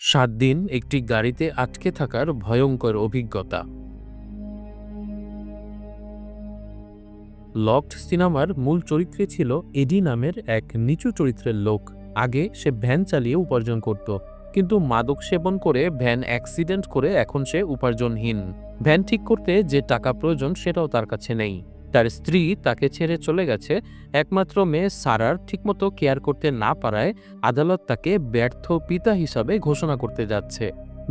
7 দিন একটি গাড়িতে আটকে থাকার ভয়ঙ্কর অভিজ্ঞতা। লকড সিনেমার মূল চরিত্রে ছিল এডি নামের এক নিচু চরিত্রের লোক। আগে সে ভ্যান চালিয়ে উপার্জন করত, কিন্তু মাদক সেবন করে ভ্যান অ্যাক্সিডেন্ট করে এখন সে উপার্জনহীন। ভ্যান ঠিক করতে যে টাকা প্রয়োজন সেটাও তার কাছে নেই। তার স্ত্রী তাকে ছেড়ে চলে গেছে। একমাত্র মেয়ে সারার ঠিকমতো কেয়ার করতে না পারায় আদালত তাকে ব্যর্থ পিতা হিসাবে ঘোষণা করতে যাচ্ছে।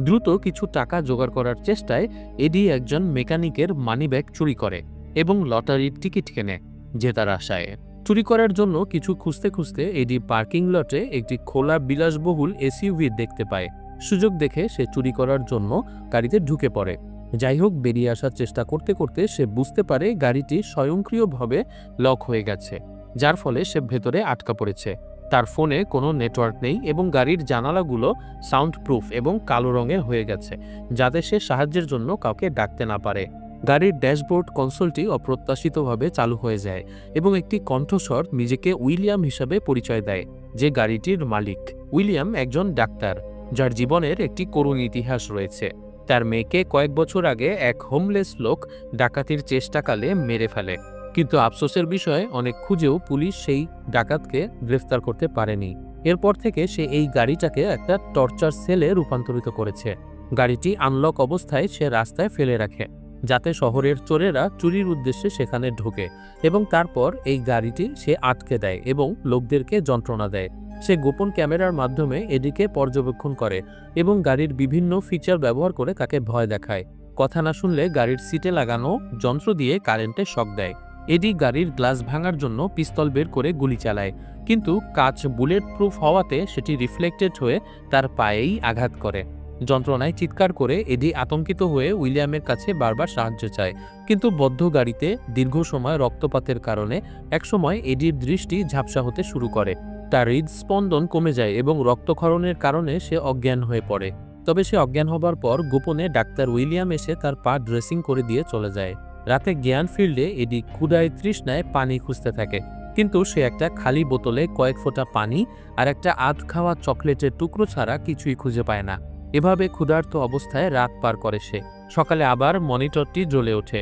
দ্রুত কিছু টাকা জোগাড় করার চেষ্টায় এডি একজন মেকানিকের মানিব্যাগ চুরি করে এবং লটারির টিকিট কেনে জেতার আশায়। চুরি করার জন্য কিছু খুঁজতে খুঁজতে এডি পার্কিং লটে একটি খোলা বিলাসবহুল এসইউভি দেখতে পায়। সুযোগ দেখে সে চুরি করার জন্য গাড়িতে ঢুকে পড়ে। যাই হোক, বেরিয়ে আসার চেষ্টা করতে করতে সে বুঝতে পারে গাড়িটি স্বয়ংক্রিয়ভাবে লক হয়ে গেছে, যার ফলে সে ভেতরে আটকা পড়েছে। তার ফোনে কোনো নেটওয়ার্ক নেই এবং গাড়ির জানালাগুলো সাউন্ড প্রুফ এবং কালো রঙের হয়ে গেছে, যাতে সে সাহায্যের জন্য কাউকে ডাকতে না পারে। গাড়ির ড্যাশবোর্ড কনসোলটি অপ্রত্যাশিতভাবে চালু হয়ে যায় এবং একটি কণ্ঠস্বর নিজেকে উইলিয়াম হিসাবে পরিচয় দেয়, যে গাড়িটির মালিক। উইলিয়াম একজন ডাক্তার, যার জীবনের একটি করুণ ইতিহাস রয়েছে। তার মেয়েকে কয়েক বছর আগে এক হোমলেস লোক ডাকাতির চেষ্টাকালে মেরে ফেলে, কিন্তু আফসোসের বিষয় অনেক খুঁজেও পুলিশ সেই ডাকাতকে গ্রেফতার করতে পারেনি। এরপর থেকে সে এই গাড়িটাকে একটা টর্চার সেলে রূপান্তরিত করেছে। গাড়িটি আনলক অবস্থায় সে রাস্তায় ফেলে রাখে, যাতে শহরের চোরেরা চুরির উদ্দেশ্যে সেখানে ঢোকে, এবং তারপর এই গাড়িটি সে আটকে দেয় এবং লোকদেরকে যন্ত্রণা দেয়। সে গোপন ক্যামেরার মাধ্যমে এদিকে পর্যবেক্ষণ করে এবং গাড়ির বিভিন্ন ফিচার ব্যবহার করে তাকে ভয় দেখায়। কথা না শুনলে গাড়ির সিটে লাগানো যন্ত্র দিয়ে কারেন্টে শক দেয়। এডি গাড়ির গ্লাস ভাঙার জন্য পিস্তল বের করে গুলি চালায়, কিন্তু কাঁচ বুলেট প্রুফ হওয়াতে সেটি রিফ্লেক্টেড হয়ে তার পায়েই আঘাত করে। যন্ত্রণায় চিৎকার করে এডি আতঙ্কিত হয়ে উইলিয়ামের কাছে বারবার সাহায্য চায়, কিন্তু বদ্ধ গাড়িতে দীর্ঘ সময় রক্তপাতের কারণে একসময় এডির দৃষ্টি ঝাপসা হতে শুরু করে। তার হৃদস্পন্দন কমে যায় এবং রক্তক্ষরণের কারণে সে অজ্ঞান হয়ে পড়ে। তবে সে অজ্ঞান হবার পর গোপনে ডাক্তার উইলিয়াম এসে তার পা ড্রেসিং করে দিয়ে চলে যায়। রাতে জ্ঞান ফিরলে এডি ক্ষুধায় তৃষ্ণায় পানি খুঁজতে থাকে, কিন্তু সে একটা খালি বোতলে কয়েক ফোঁটা পানি আর একটা আধ খাওয়া চকলেটের টুকরো ছাড়া কিছুই খুঁজে পায় না। এভাবে ক্ষুধার্ত অবস্থায় রাত পার করে সে। সকালে আবার মনিটরটি জ্বলে ওঠে।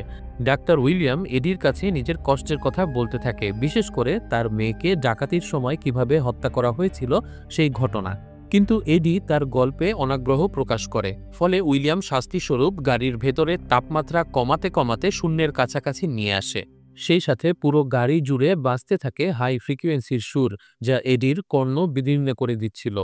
ডাক্তার উইলিয়াম এডির কাছে নিজের কষ্টের কথা বলতে থাকে, বিশেষ করে তার মেয়েকে ডাকাতির সময় কিভাবে হত্যা করা হয়েছিল সেই ঘটনা। কিন্তু এডি তার গল্পে অনাগ্রহ প্রকাশ করে, ফলে উইলিয়াম শাস্তিস্বরূপ গাড়ির ভেতরে তাপমাত্রা কমাতে কমাতে শূন্যের কাছাকাছি নিয়ে আসে। সেই সাথে পুরো গাড়ি জুড়ে বাজতে থাকে হাই ফ্রিকোয়েন্সির সুর, যা এডির কর্ণ বিদীর্ণ করে দিচ্ছিল।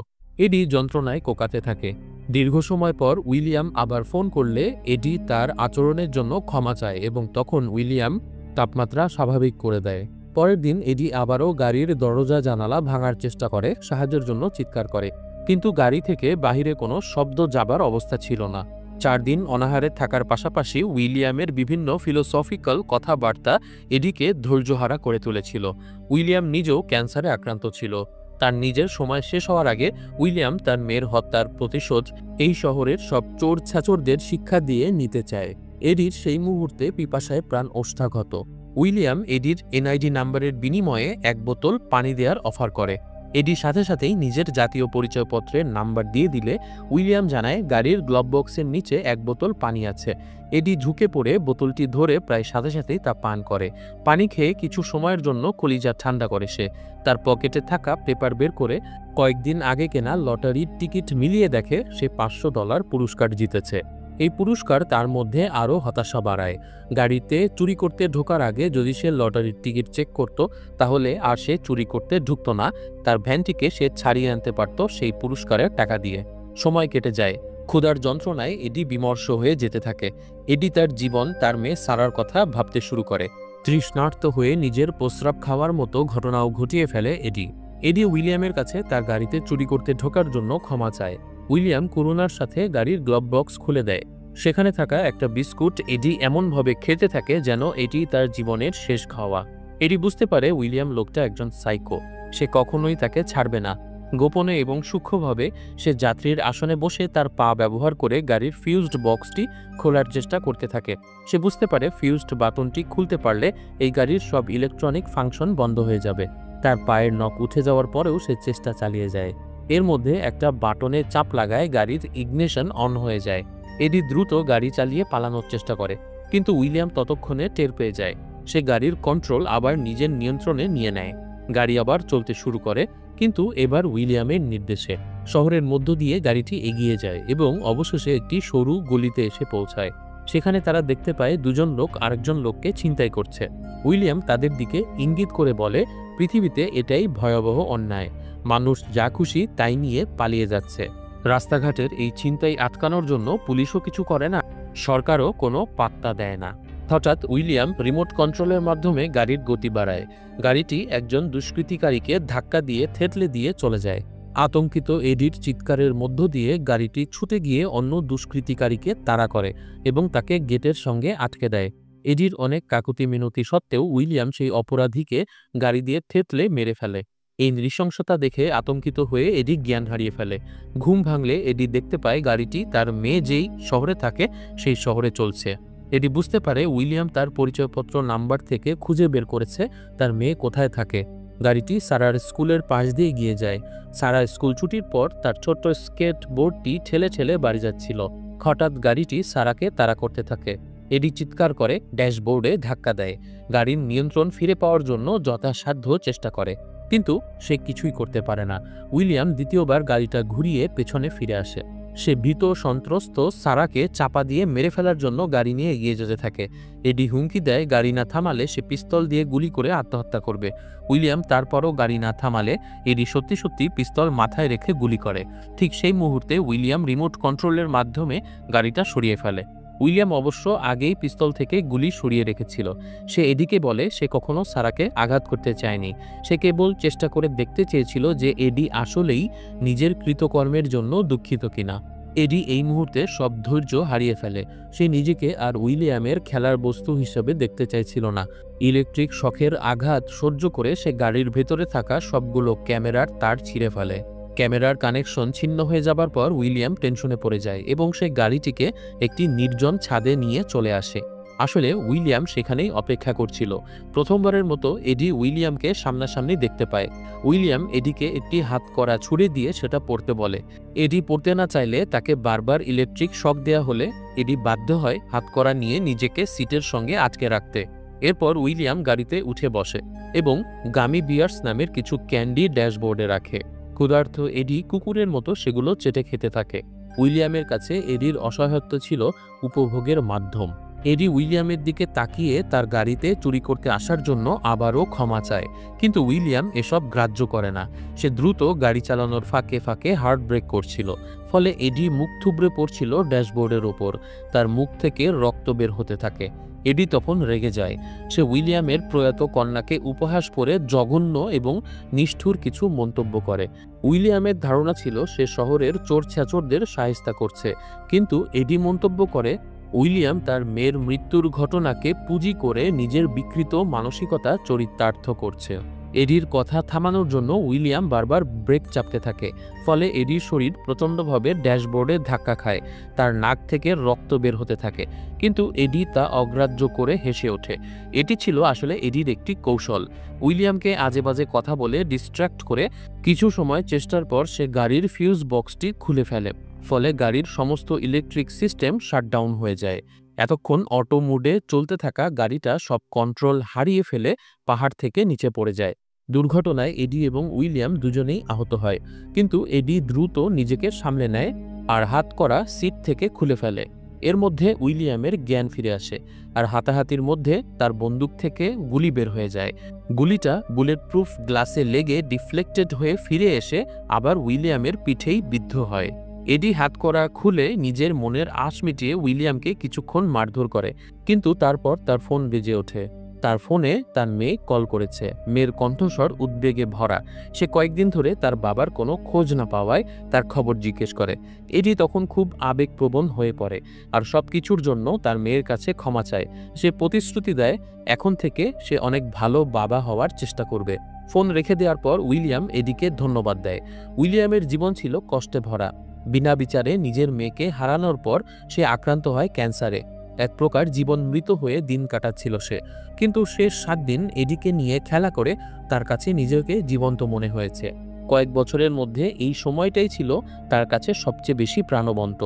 এডি যন্ত্রণায় কোকাতে থাকে। দীর্ঘ সময় পর উইলিয়াম আবার ফোন করলে এডি তার আচরণের জন্য ক্ষমা চায় এবং তখন উইলিয়াম তাপমাত্রা স্বাভাবিক করে দেয়। পরের দিন এডি আবারও গাড়ির দরজা জানালা ভাঙার চেষ্টা করে, সাহায্যের জন্য চিৎকার করে, কিন্তু গাড়ি থেকে বাহিরে কোনো শব্দ যাবার অবস্থা ছিল না। 4 দিন অনাহারে থাকার পাশাপাশি উইলিয়ামের বিভিন্ন ফিলোসফিক্যাল কথাবার্তা এডিকে ধৈর্যহারা করে তুলেছিল। উইলিয়াম নিজেও ক্যান্সারে আক্রান্ত ছিল। তার নিজের সময় শেষ হওয়ার আগে উইলিয়াম তার মেয়ের হত্যার প্রতিশোধ এই শহরের সব চোর ছাচরদের শিক্ষা দিয়ে নিতে চায়। এডির সেই মুহূর্তে পিপাসায় প্রাণ ওষ্ঠাগত। উইলিয়াম এডির এনআইডি নাম্বারের বিনিময়ে 1 বোতল পানি দেওয়ার অফার করে। এডি সাথে সাথেই নিজের জাতীয় পরিচয়পত্রের নাম্বার দিয়ে দিলে উইলিয়াম জানায় গাড়ির গ্লোভ বক্সের নিচে 1 বোতল পানি আছে। এডি ঝুঁকে পড়ে বোতলটি ধরে প্রায় সাথে সাথেই তা পান করে। পানি খেয়ে কিছু সময়ের জন্য কলিজা ঠান্ডা করে সে। তার পকেটে থাকা পেপার বের করে কয়েকদিন আগে কেনা লটারির টিকিট মিলিয়ে দেখে সে $500 পুরস্কার জিতেছে। এই পুরস্কার তার মধ্যে আরও হতাশা বাড়ায়। গাড়িতে চুরি করতে ঢোকার আগে যদি সে লটারির টিকিট চেক করত, তাহলে আর সে চুরি করতে ঢুকত না। তার ভ্যানটিকে সে ছাড়িয়ে আনতে পারত সেই পুরস্কারের টাকা দিয়ে। সময় কেটে যায়। ক্ষুধার যন্ত্রণায় এডি বিমর্ষ হয়ে যেতে থাকে। এডি তার জীবন, তার মেয়ে সারার কথা ভাবতে শুরু করে। তৃষ্ণার্ত হয়ে নিজের প্রস্রাব খাওয়ার মতো ঘটনাও ঘটিয়ে ফেলে এডি। এডি উইলিয়ামের কাছে তার গাড়িতে চুরি করতে ঢোকার জন্য ক্ষমা চায়। উইলিয়াম করুণার সাথে গাড়ির গ্লোভ বক্স খুলে দেয়। সেখানে থাকা একটা বিস্কুট এডি এমনভাবে খেতে থাকে যেন এটি তার জীবনের শেষ খাওয়া। এডি বুঝতে পারে উইলিয়াম লোকটা একজন সাইকো। সে কখনোই তাকে ছাড়বে না। গোপনে এবং সূক্ষ্মভাবে সে যাত্রীর আসনে বসে তার পা ব্যবহার করে গাড়ির ফিউজড বক্সটি খোলার চেষ্টা করতে থাকে। সে বুঝতে পারে ফিউজড বাটনটি খুলতে পারলে এই গাড়ির সব ইলেকট্রনিক ফাংশন বন্ধ হয়ে যাবে। তার পায়ের নখ উঠে যাওয়ার পরেও সে চেষ্টা চালিয়ে যায়। এর মধ্যে একটা বাটনে চাপ লাগায় গাড়ির ইগনিশন অন হয়ে যায়। এডি দ্রুত গাড়ি চালিয়ে পালানোর চেষ্টা করে, কিন্তু উইলিয়াম ততক্ষণে টের পেয়ে যায়। সে গাড়ির কন্ট্রোল আবার নিজের নিয়ন্ত্রণে নিয়ে নেয়। গাড়ি আবার চলতে শুরু করে, কিন্তু এবার উইলিয়ামের নির্দেশে। শহরের মধ্য দিয়ে গাড়িটি এগিয়ে যায় এবং অবশেষে একটি সরু গলিতে এসে পৌঁছায়। সেখানে তারা দেখতে পায় দুজন লোক আরেকজন লোককে ছিনতাই করছে। উইলিয়াম তাদের দিকে ইঙ্গিত করে বলে, পৃথিবীতে এটাই ভয়াবহ অন্যায়, মানুষ যা খুশি তাই নিয়ে পালিয়ে যাচ্ছে। রাস্তাঘাটের এই ছিনতাই আটকানোর জন্য পুলিশও কিছু করে না, সরকারও কোনো পাত্তা দেয় না। হঠাৎ উইলিয়াম রিমোট কন্ট্রোলের মাধ্যমে গাড়ির গতি বাড়ায়। গাড়িটি একজন দুষ্কৃতিকারীকে ধাক্কা দিয়ে থেতলে দিয়ে চলে যায়। আতঙ্কিত এডির চিৎকারের মধ্য দিয়ে গাড়িটি ছুটে গিয়ে অন্য দুষ্কৃতিকারীকে তাড়া করে এবং তাকে গেটের সঙ্গে আটকে দেয়। এডির অনেক কাকুতি মিনতি সত্ত্বেও উইলিয়াম সেই অপরাধীকে গাড়ি দিয়ে থেতলে মেরে ফেলে। এই নৃশংসতা দেখে আতঙ্কিত হয়ে এডি জ্ঞান হারিয়ে ফেলে। ঘুম ভাঙলে এডি দেখতে পায় গাড়িটি তার মেয়ে যেই শহরে থাকে সেই শহরে চলছে। এডি বুঝতে পারে উইলিয়াম তার পরিচয়পত্র নাম্বার থেকে খুঁজে বের করেছে তার মেয়ে কোথায় থাকে। গাড়িটি সারার স্কুলের পাশ দিয়ে গিয়ে যায়। সারা স্কুল ছুটির পর তার ছোট্ট স্কেট বোর্ডটি ঠেলে ঠেলে বাড়ি যাচ্ছিল। হঠাৎ গাড়িটি সারাকে তাড়া করতে থাকে। এডি চিৎকার করে ড্যাশবোর্ডে ধাক্কা দেয়। গাড়ির নিয়ন্ত্রণ ফিরে পাওয়ার জন্য যথাসাধ্য চেষ্টা করে, কিন্তু সে কিছুই করতে পারে না। উইলিয়াম দ্বিতীয়বার গাড়িটা ঘুরিয়ে পেছনে ফিরে আসে। সে ভীত সন্ত্রস্ত সারাকে চাপা দিয়ে মেরে ফেলার জন্য গাড়ি নিয়ে এগিয়ে যেতে থাকে। এডি হুমকি দেয় গাড়ি না থামালে সে পিস্তল দিয়ে গুলি করে আত্মহত্যা করবে। উইলিয়াম তারপরও গাড়ি না থামালে এডি সত্যি সত্যি পিস্তল মাথায় রেখে গুলি করে। ঠিক সেই মুহূর্তে উইলিয়াম রিমোট কন্ট্রোলের মাধ্যমে গাড়িটা সরিয়ে ফেলে। উইলিয়াম অবশ্য আগেই পিস্তল থেকে গুলি সরিয়ে রেখেছিল। সে এডিকে বলে সে কখনো সারাকে আঘাত করতে চায়নি, সে কেবল চেষ্টা করে দেখতে চেয়েছিল যে এডি আসলেই নিজের কৃতকর্মের জন্য দুঃখিত কিনা। এডি এই মুহূর্তে সব ধৈর্য হারিয়ে ফেলে। সে নিজেকে আর উইলিয়ামের খেলার বস্তু হিসেবে দেখতে চাইছিল না। ইলেকট্রিক শকের আঘাত সহ্য করে সে গাড়ির ভেতরে থাকা সবগুলো ক্যামেরার তার ছিঁড়ে ফেলে। ক্যামেরার কানেকশন ছিন্ন হয়ে যাবার পর উইলিয়াম টেনশনে পড়ে যায় এবং সে গাড়িটিকে একটি নির্জন ছাদে নিয়ে চলে আসে। আসলে উইলিয়াম সেখানেই অপেক্ষা করছিল। প্রথমবারের মতো এডি উইলিয়ামকে সামনাসামনি দেখতে পায়। উইলিয়াম এডিকে একটি হাতকড়া ছুড়ে দিয়ে সেটা পরতে বলে। এডি পরতে না চাইলে তাকে বারবার ইলেকট্রিক শক দেয়া হলে এডি বাধ্য হয় হাতকড়া নিয়ে নিজেকে সিটের সঙ্গে আটকে রাখতে। এরপর উইলিয়াম গাড়িতে উঠে বসে এবং গামি বিয়ার্স নামের কিছু ক্যান্ডি ড্যাশবোর্ডে রাখে। ক্ষুধার্ত এডি কুকুরের মতো সেগুলো চেটে খেতে থাকে। উইলিয়ামের কাছে এডির অসহায়ত্ব ছিল উপভোগের মাধ্যম। এডি উইলিয়ামের দিকে তাকিয়ে তার গাড়িতে চুরি করতে আসার জন্য আবারও ক্ষমা চায়, কিন্তু উইলিয়াম এসব গ্রাহ্য করে না। সে দ্রুত গাড়ি চালানোর ফাঁকে ফাঁকে হার্ট ব্রেক করছিল, ফলে এডি মুখ থুবড়ে পড়ছিল ড্যাশবোর্ডের ওপর। তার মুখ থেকে রক্ত বের হতে থাকে। এডি তখন রেগে যায়। সে উইলিয়ামের প্রয়াত কন্যাকে উপহাস করে জঘন্য এবং নিষ্ঠুর কিছু মন্তব্য করে। উইলিয়ামের ধারণা ছিল সে শহরের চোর ছেচরদের শায়েস্তা করছে, কিন্তু এডি মন্তব্য করে উইলিয়াম তার মেয়ের মৃত্যুর ঘটনাকে পুঁজি করে নিজের বিকৃত মানসিকতা চরিতার্থ করছে। এডির কথা থামানোর জন্য উইলিয়াম বারবার ব্রেক চাপতে থাকে, ফলে এডির শরীর প্রচণ্ডভাবে ড্যাশবোর্ডে ধাক্কা খায়। তার নাক থেকে রক্ত বের হতে থাকে, কিন্তু এডি তা অগ্রাহ্য করে হেসে ওঠে। এটি ছিল আসলে এডির একটি কৌশল। উইলিয়ামকে আজে বাজে কথা বলে ডিস্ট্র্যাক্ট করে কিছু সময় চেষ্টার পর সে গাড়ির ফিউজ বক্সটি খুলে ফেলে, ফলে গাড়ির সমস্ত ইলেকট্রিক সিস্টেম শাটডাউন হয়ে যায়। এতক্ষণ অটো মোডে চলতে থাকা গাড়িটা সব কন্ট্রোল হারিয়ে ফেলে পাহাড় থেকে নিচে পড়ে যায়। দুর্ঘটনায় এডি এবং উইলিয়াম দুজনেই আহত হয়, কিন্তু এডি দ্রুত নিজেকে সামলে নেয় আর হাতকড়া সিট থেকে খুলে ফেলে। এর মধ্যে উইলিয়ামের জ্ঞান ফিরে আসে, আর হাতাহাতির মধ্যে তার বন্দুক থেকে গুলি বের হয়ে যায়। গুলিটা বুলেট প্রুফ গ্লাসে লেগে ডিফ্লেক্টেড হয়ে ফিরে এসে আবার উইলিয়ামের পিঠেই বিদ্ধ হয়। এডি হাতকড়া খুলে নিজের মনের আশ মিটিয়ে উইলিয়ামকে কিছুক্ষণ মারধর করে, কিন্তু তারপর তার ফোন বেজে ওঠে। তার ফোনে তার মেয়ে কল করেছে। মেয়ের কণ্ঠস্বর উদ্বেগে ভরা। সে কয়েকদিন ধরে তার বাবার কোনো খোঁজ না পাওয়ায় তার খবর জিজ্ঞেস করে। এডি তখন খুব আবেগপ্রবণ হয়ে পড়ে আর সবকিছুর জন্য তার মেয়ের কাছে ক্ষমা চায়। সে প্রতিশ্রুতি দেয় এখন থেকে সে অনেক ভালো বাবা হওয়ার চেষ্টা করবে। ফোন রেখে দেওয়ার পর উইলিয়াম এডিকে ধন্যবাদ দেয়। উইলিয়ামের জীবন ছিল কষ্টে ভরা। বিনা বিচারে নিজের মেয়েকে হারানোর পর সে আক্রান্ত হয় ক্যান্সারে। এক প্রকার জীবন মৃত হয়ে দিন কাটাচ্ছিল সে, কিন্তু শেষ 7 দিন এডিকে নিয়ে খেলা করে তার কাছে নিজেকে জীবন্ত মনে হয়েছে। কয়েক বছরের মধ্যে এই সময়টাই ছিল তার কাছে সবচেয়ে বেশি প্রাণবন্ত।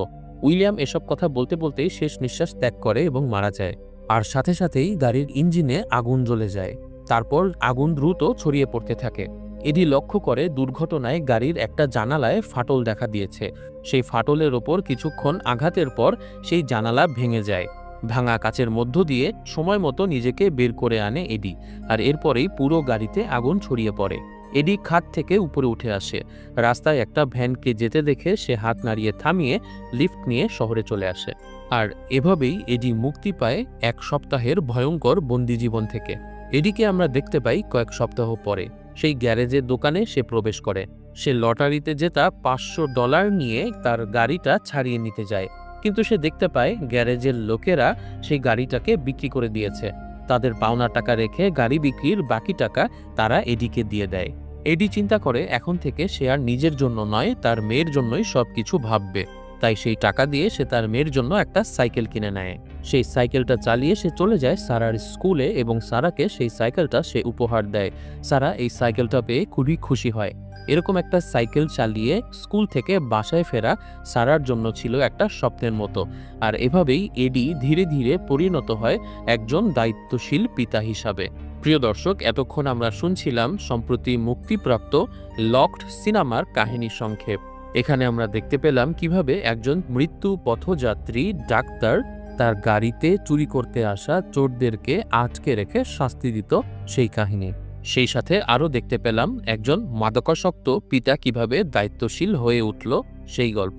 উইলিয়াম এসব কথা বলতে বলতেই শেষ নিঃশ্বাস ত্যাগ করে এবং মারা যায়। আর সাথে সাথেই গাড়ির ইঞ্জিনে আগুন জ্বলে যায়। তারপর আগুন দ্রুত ছড়িয়ে পড়তে থাকে। এডি লক্ষ্য করে দুর্ঘটনায় গাড়ির একটা জানালায় ফাটল দেখা দিয়েছে। সেই ফাটলের ওপর কিছুক্ষণ আঘাতের পর সেই জানালা ভেঙে যায়। ভাঙা কাচের মধ্য দিয়ে সময় মতো নিজেকে বের করে আনে এডি, আর এরপরেই পুরো গাড়িতে আগুন ছড়িয়ে পড়ে। এডি খাট থেকে উপরে উঠে আসে। রাস্তায় একটা ভ্যানকে যেতে দেখে সে হাত নাড়িয়ে থামিয়ে লিফট নিয়ে শহরে চলে আসে। আর এভাবেই এডি মুক্তি পায় 1 সপ্তাহের ভয়ঙ্কর বন্দিজীবন থেকে। এডিকে আমরা দেখতে পাই কয়েক সপ্তাহ পরে সেই গ্যারেজের দোকানে সে প্রবেশ করে। সে লটারিতে জেতা $500 নিয়ে তার গাড়িটা ছাড়িয়ে নিতে যায়, কিন্তু সে দেখতে পায় গ্যারেজের লোকেরা সেই গাড়িটাকে বিক্রি করে দিয়েছে। তাদের পাওনা টাকা রেখে গাড়ি বিক্রির বাকি টাকা তারা এডিকে দিয়ে দেয়। এডি চিন্তা করে এখন থেকে সে আর নিজের জন্য নয়, তার মেয়ের জন্যই সবকিছু ভাববে। তাই সেই টাকা দিয়ে সে তার মেয়ের জন্য একটা সাইকেল কিনে নেয়। সেই সাইকেলটা চালিয়ে সে চলে যায় সারার স্কুলে এবং সারাকে সেই সাইকেলটা সে উপহার দেয়। সারা এই সাইকেলটা পেয়ে খুবই খুশি হয়। এরকম একটা সাইকেল চালিয়ে স্কুল থেকে বাসায় ফেরা সারার জন্য ছিল একটা স্বপ্নের মতো। আর এভাবেই এডি ধীরে ধীরে পরিণত হয় একজন দায়িত্বশীল পিতা হিসাবে। প্রিয় দর্শক, এতক্ষণ আমরা শুনছিলাম সম্প্রতি মুক্তিপ্রাপ্ত লকড সিনেমার কাহিনী সংক্ষেপ। এখানে আমরা দেখতে পেলাম কিভাবে একজন মৃত্যু পথযাত্রী ডাক্তার তার গাড়িতে চুরি করতে আসা চোরদেরকে আটকে রেখে শাস্তি দিত সেই কাহিনী। সেই সাথে আরও দেখতে পেলাম একজন মাদকাসক্ত পিতা কিভাবে দায়িত্বশীল হয়ে উঠল সেই গল্প।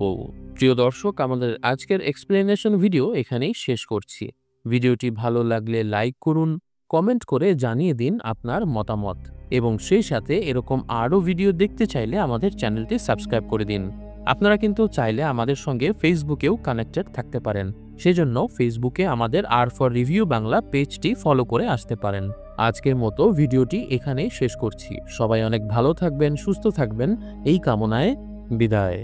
প্রিয় দর্শক, আমাদের আজকের এক্সপ্লেনেশন ভিডিও এখানেই শেষ করছি। ভিডিওটি ভালো লাগলে লাইক করুন, কমেন্ট করে জানিয়ে দিন আপনার মতামত, এবং সেই সাথে এরকম আরও ভিডিও দেখতে চাইলে আমাদের চ্যানেলটি সাবস্ক্রাইব করে দিন। আপনারা কিন্তু চাইলে আমাদের সঙ্গে ফেসবুকেও কানেক্টেড থাকতে পারেন। সেজন্য ফেসবুকে আমাদের আর ফর রিভিউ বাংলা পেজটি ফলো করে আসতে পারেন। আজকের মতো ভিডিওটি এখানেই শেষ করছি। সবাই অনেক ভালো থাকবেন, সুস্থ থাকবেন এই কামনায় বিদায়।